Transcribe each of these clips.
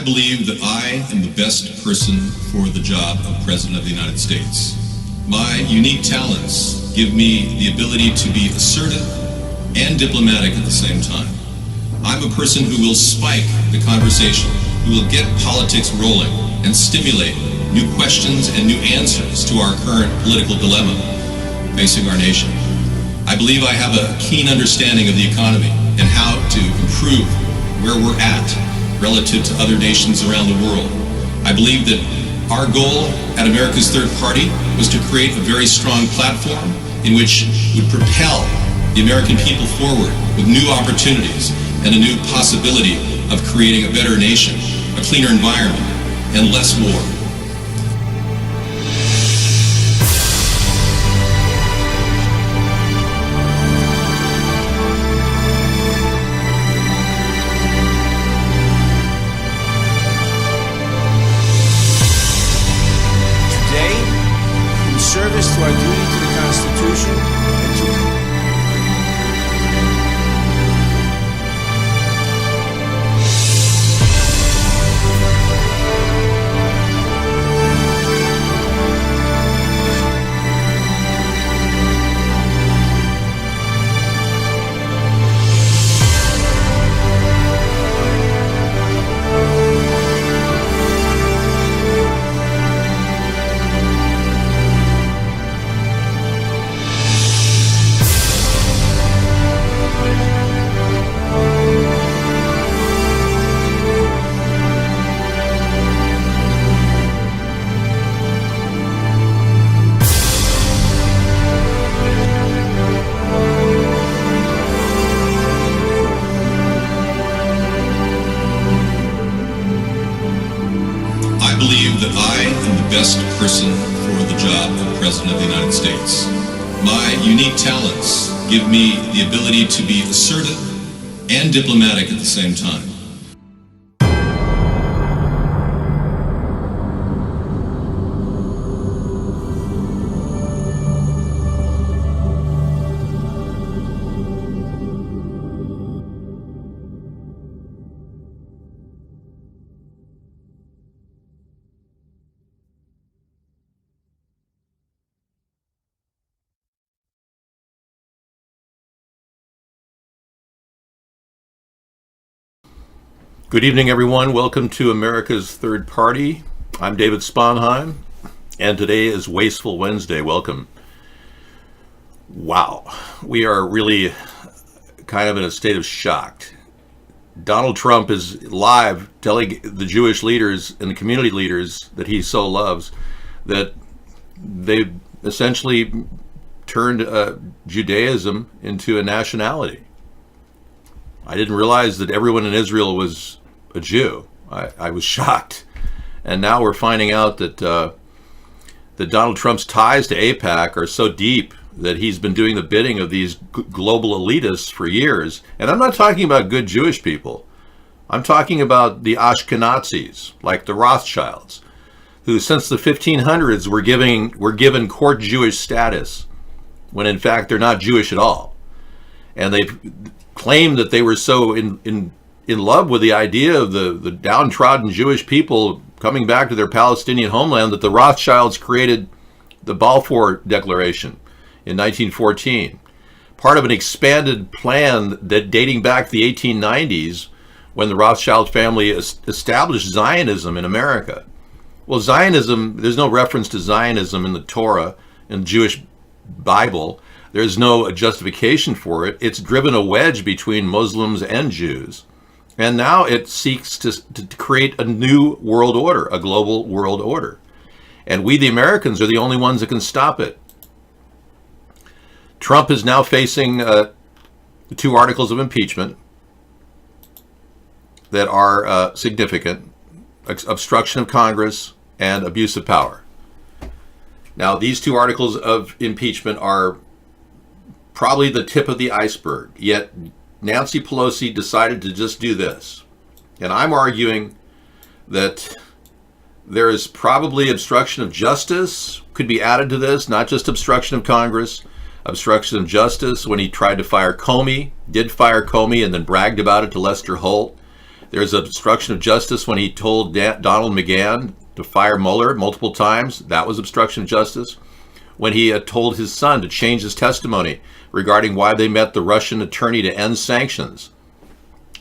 believe that I am the best person for the job of President of the United States. My unique talents give me the ability to be assertive and diplomatic at the same time. I'm a person who will spike the conversation, who will get politics rolling and stimulate new questions and new answers to our current political dilemma facing our nation. I believe I have a keen understanding of the economy and how to improve where we're at relative to other nations around the world. I believe that our goal at America's Third Party was to create a very strong platform in which would propel the American people forward with new opportunities and a new possibility of creating a better nation, a cleaner environment, and less war. Service to our duty to the Constitution and to I believe that I am the best person for the job of President of the United States. My unique talents give me the ability to be assertive and diplomatic at the same time. Good evening, everyone. Welcome to America's Third Party. I'm David Sponheim, and today is Wasteful Wednesday. Welcome. Wow, we are really kind of in a state of shock. Donald Trump is live telling the Jewish leaders and the community leaders that he so loves that they've essentially turned Judaism into a nationality. I didn't realize that everyone in Israel was a Jew. I was shocked. And now we're finding out that that Donald Trump's ties to AIPAC are so deep that he's been doing the bidding of these global elitists for years. And I'm not talking about good Jewish people. I'm talking about the Ashkenazis, like the Rothschilds, who since the 1500s were given court Jewish status, when in fact they're not Jewish at all. And they've claimed that they were so in love with the idea of the downtrodden Jewish people coming back to their Palestinian homeland that the Rothschilds created the Balfour Declaration in 1914, part of an expanded plan that dating back to the 1890s when the Rothschild family established Zionism in America. Well, Zionism, there's no reference to Zionism in the Torah, in the Jewish Bible. There's no justification for it. It's driven a wedge between Muslims and Jews. And now it seeks to create a new world order, a global world order. And we, the Americans, are the only ones that can stop it. Trump is now facing 2 articles of impeachment that are significant: obstruction of Congress and abuse of power. Now, these 2 articles of impeachment are probably the tip of the iceberg, yet Nancy Pelosi decided to just do this. And I'm arguing that there is probably obstruction of justice could be added to this, not just obstruction of Congress, obstruction of justice when he tried to fire Comey, did fire Comey and then bragged about it to Lester Holt. There's obstruction of justice when he told Donald McGahn to fire Mueller multiple times. That was obstruction of justice. When he told his son to change his testimony regarding why they met the Russian attorney to end sanctions.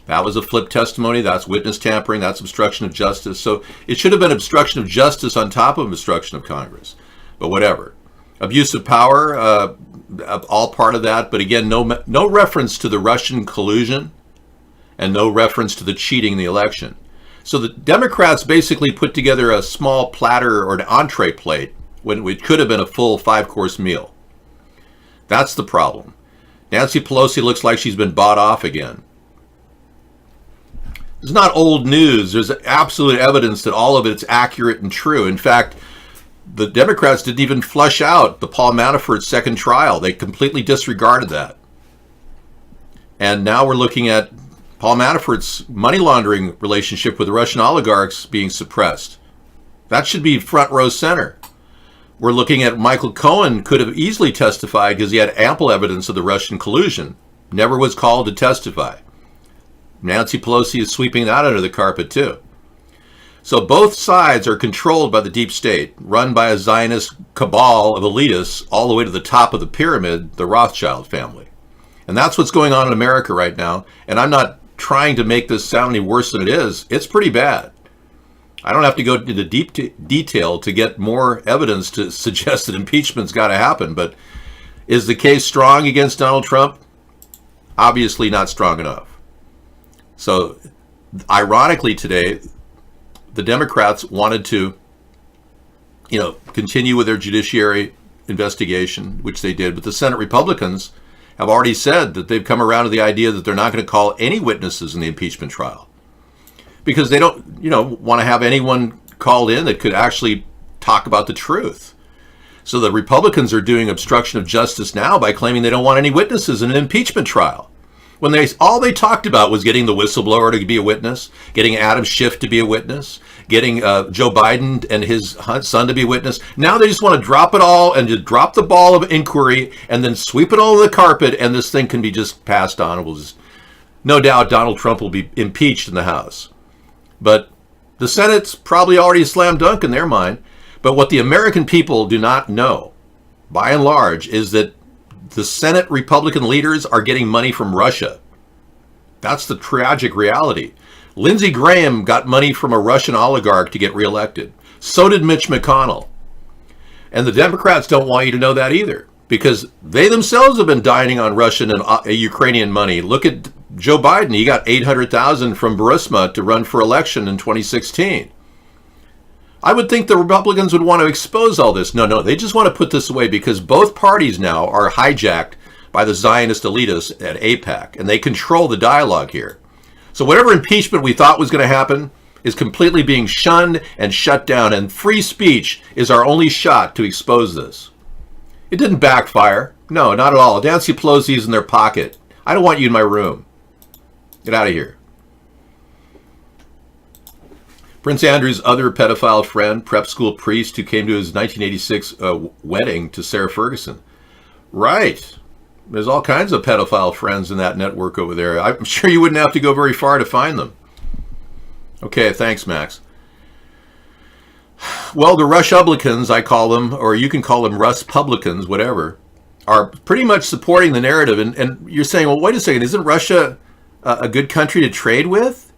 That was a flipped testimony. That's witness tampering. That's obstruction of justice. So it should have been obstruction of justice on top of obstruction of Congress. But whatever. Abuse of power, all part of that. But again, no reference to the Russian collusion and no reference to the cheating in the election. So the Democrats basically put together a small platter or an entree plate when it could have been a full 5-course meal. That's the problem. Nancy Pelosi looks like she's been bought off again. It's not old news. There's absolute evidence that all of it's accurate and true. In fact, the Democrats didn't even flush out the Paul Manafort second trial. They completely disregarded that. And now we're looking at Paul Manafort's money laundering relationship with the Russian oligarchs being suppressed. That should be front row center. We're looking at Michael Cohen could have easily testified because he had ample evidence of the Russian collusion. Never was called to testify. Nancy Pelosi is sweeping that under the carpet too. So both sides are controlled by the deep state, run by a Zionist cabal of elitists all the way to the top of the pyramid, the Rothschild family. And that's what's going on in America right now. And I'm not trying to make this sound any worse than it is. It's pretty bad. I don't have to go into deep detail to get more evidence to suggest that impeachment's got to happen. But is the case strong against Donald Trump? Obviously not strong enough. So, ironically today, the Democrats wanted to, continue with their judiciary investigation, which they did. But the Senate Republicans have already said that they've come around to the idea that they're not going to call any witnesses in the impeachment trial because they don't, want to have anyone called in that could actually talk about the truth. So the Republicans are doing obstruction of justice now by claiming they don't want any witnesses in an impeachment trial. When all they talked about was getting the whistleblower to be a witness, getting Adam Schiff to be a witness, getting Joe Biden and his son to be a witness. Now they just want to drop it all and just drop the ball of inquiry and then sweep it all over the carpet, and this thing can be just passed on. No doubt Donald Trump will be impeached in the House. But the Senate's probably already a slam dunk in their mind. But what the American people do not know, by and large, is that the Senate Republican leaders are getting money from Russia. That's the tragic reality. Lindsey Graham got money from a Russian oligarch to get reelected. So did Mitch McConnell. And the Democrats don't want you to know that either, because they themselves have been dining on Russian and Ukrainian money. Look at Joe Biden. He got $800,000 from Burisma to run for election in 2016. I would think the Republicans would want to expose all this. No, they just want to put this away because both parties now are hijacked by the Zionist elitists at AIPAC, and they control the dialogue here. So whatever impeachment we thought was going to happen is completely being shunned and shut down, and free speech is our only shot to expose this. It didn't backfire. No, not at all. Nancy Pelosi is in their pocket. I don't want you in my room. Get out of here. Prince Andrew's other pedophile friend, prep school priest who came to his 1986 wedding to Sarah Ferguson. Right. There's all kinds of pedophile friends in that network over there. I'm sure you wouldn't have to go very far to find them. Okay, thanks, Max. Well, the Rush-publicans, I call them, or you can call them Russ-publicans, whatever, are pretty much supporting the narrative. And you're saying, well, wait a second, isn't Russia a good country to trade with?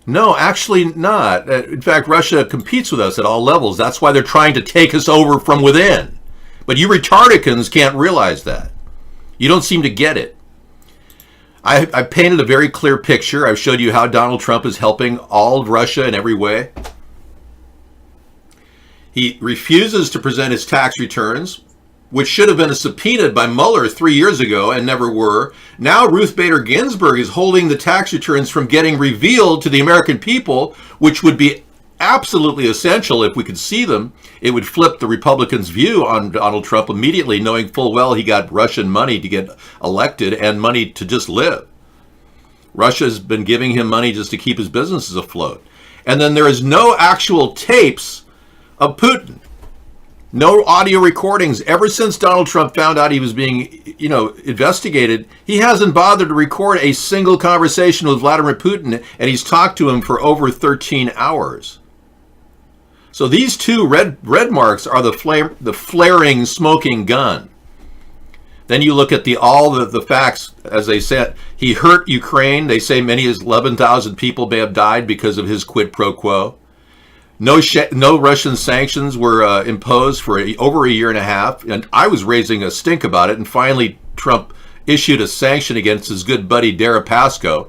No, actually not. In fact, Russia competes with us at all levels. That's why they're trying to take us over from within. But you retardicans can't realize that. You don't seem to get it. I painted a very clear picture. I've showed you how Donald Trump is helping all of Russia in every way. He refuses to present his tax returns, which should have been subpoenaed by Mueller 3 years ago and never were. Now Ruth Bader Ginsburg is holding the tax returns from getting revealed to the American people, which would be absolutely essential if we could see them. It would flip the Republicans' view on Donald Trump immediately, knowing full well he got Russian money to get elected and money to just live. Russia's been giving him money just to keep his businesses afloat. And then there is no actual tapes of Putin. No audio recordings. Ever since Donald Trump found out he was being, investigated, he hasn't bothered to record a single conversation with Vladimir Putin, and he's talked to him for over 13 hours. So these two red marks are the flaring, smoking gun. Then you look at all the facts. As they said, he hurt Ukraine. They say many as 11,000 people may have died because of his quid pro quo. No Russian sanctions were imposed for over a year and a half, and I was raising a stink about it. And finally, Trump issued a sanction against his good buddy Deripaska.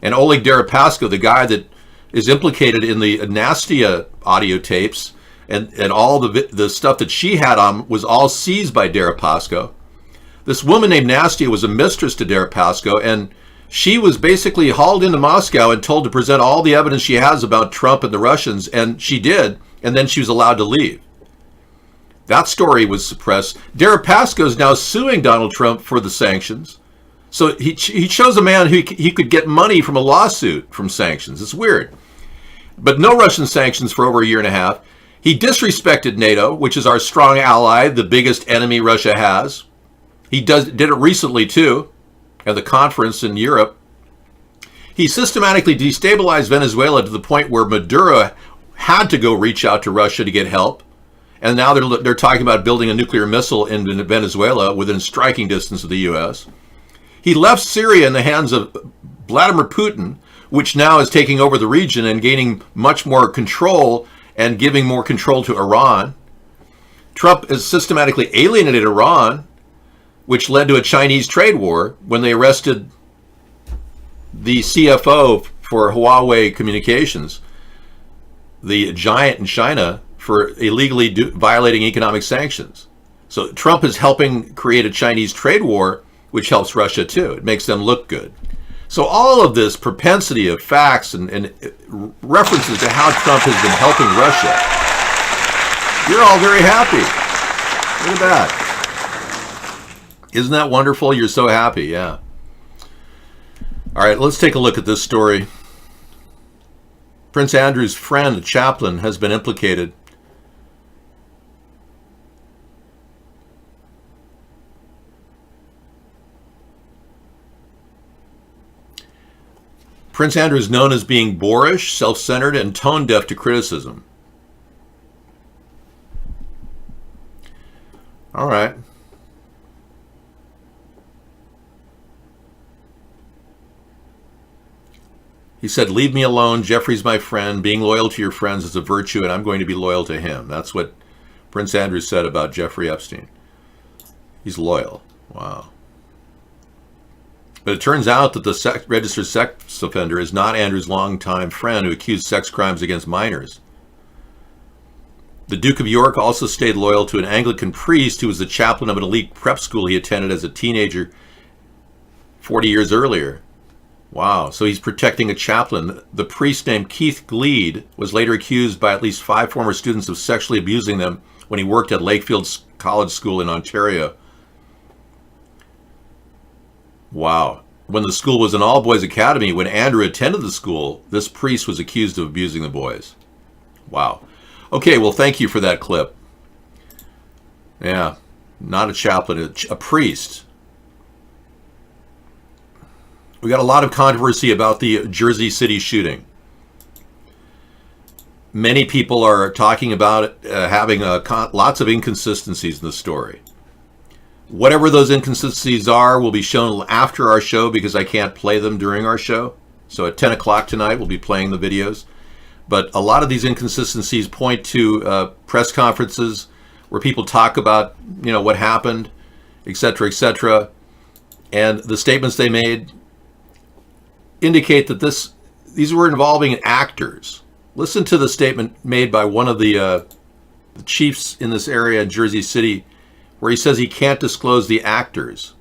And Oleg Deripaska, the guy that is implicated in the Nastia audio tapes, and all the stuff that she had on was all seized by Deripaska. This woman named Nastia was a mistress to Deripaska, and she was basically hauled into Moscow and told to present all the evidence she has about Trump and the Russians, and she did, and then she was allowed to leave. That story was suppressed. Deripaska is now suing Donald Trump for the sanctions. So he chose a man who he could get money from a lawsuit from sanctions. It's weird. But no Russian sanctions for over a year and a half. He disrespected NATO, which is our strong ally, the biggest enemy Russia has. He did it recently, too, at the conference in Europe. He systematically destabilized Venezuela to the point where Maduro had to go reach out to Russia to get help. And now they're talking about building a nuclear missile in Venezuela within striking distance of the U.S. He left Syria in the hands of Vladimir Putin, which now is taking over the region and gaining much more control and giving more control to Iran. Trump has systematically alienated Iran, which led to a Chinese trade war when they arrested the CFO for Huawei Communications, the giant in China, for illegally violating economic sanctions. So Trump is helping create a Chinese trade war, which helps Russia too. It makes them look good. So all of this propensity of facts and references to how Trump has been helping Russia, you're all very happy. Look at that. Isn't that wonderful? You're so happy, yeah. All right, let's take a look at this story. Prince Andrew's friend, a chaplain, has been implicated. Prince Andrew is known as being boorish, self-centered, and tone-deaf to criticism. All right. He said, "Leave me alone. Jeffrey's my friend. Being loyal to your friends is a virtue, and I'm going to be loyal to him." That's what Prince Andrew said about Jeffrey Epstein. He's loyal. Wow. But it turns out that the registered sex offender is not Andrew's longtime friend who accused sex crimes against minors. The Duke of York also stayed loyal to an Anglican priest who was the chaplain of an elite prep school he attended as a teenager 40 years earlier. Wow, so he's protecting a chaplain. The priest named Keith Gleed was later accused by at least 5 former students of sexually abusing them when he worked at Lakefield College School in Ontario. Wow. When the school was an all-boys academy, when Andrew attended the school, this priest was accused of abusing the boys. Wow. Okay, well, thank you for that clip. Yeah, not a chaplain, a priest. We got a lot of controversy about the Jersey City shooting. Many people are talking about it, having lots of inconsistencies in the story. Whatever those inconsistencies are will be shown after our show because I can't play them during our show. So at 10 o'clock tonight, we'll be playing the videos. But a lot of these inconsistencies point to press conferences where people talk about, what happened, etc., etc. And the statements they made indicate that these were involving actors. Listen to the statement made by one of the chiefs in this area in Jersey City, where he says he can't disclose the actors.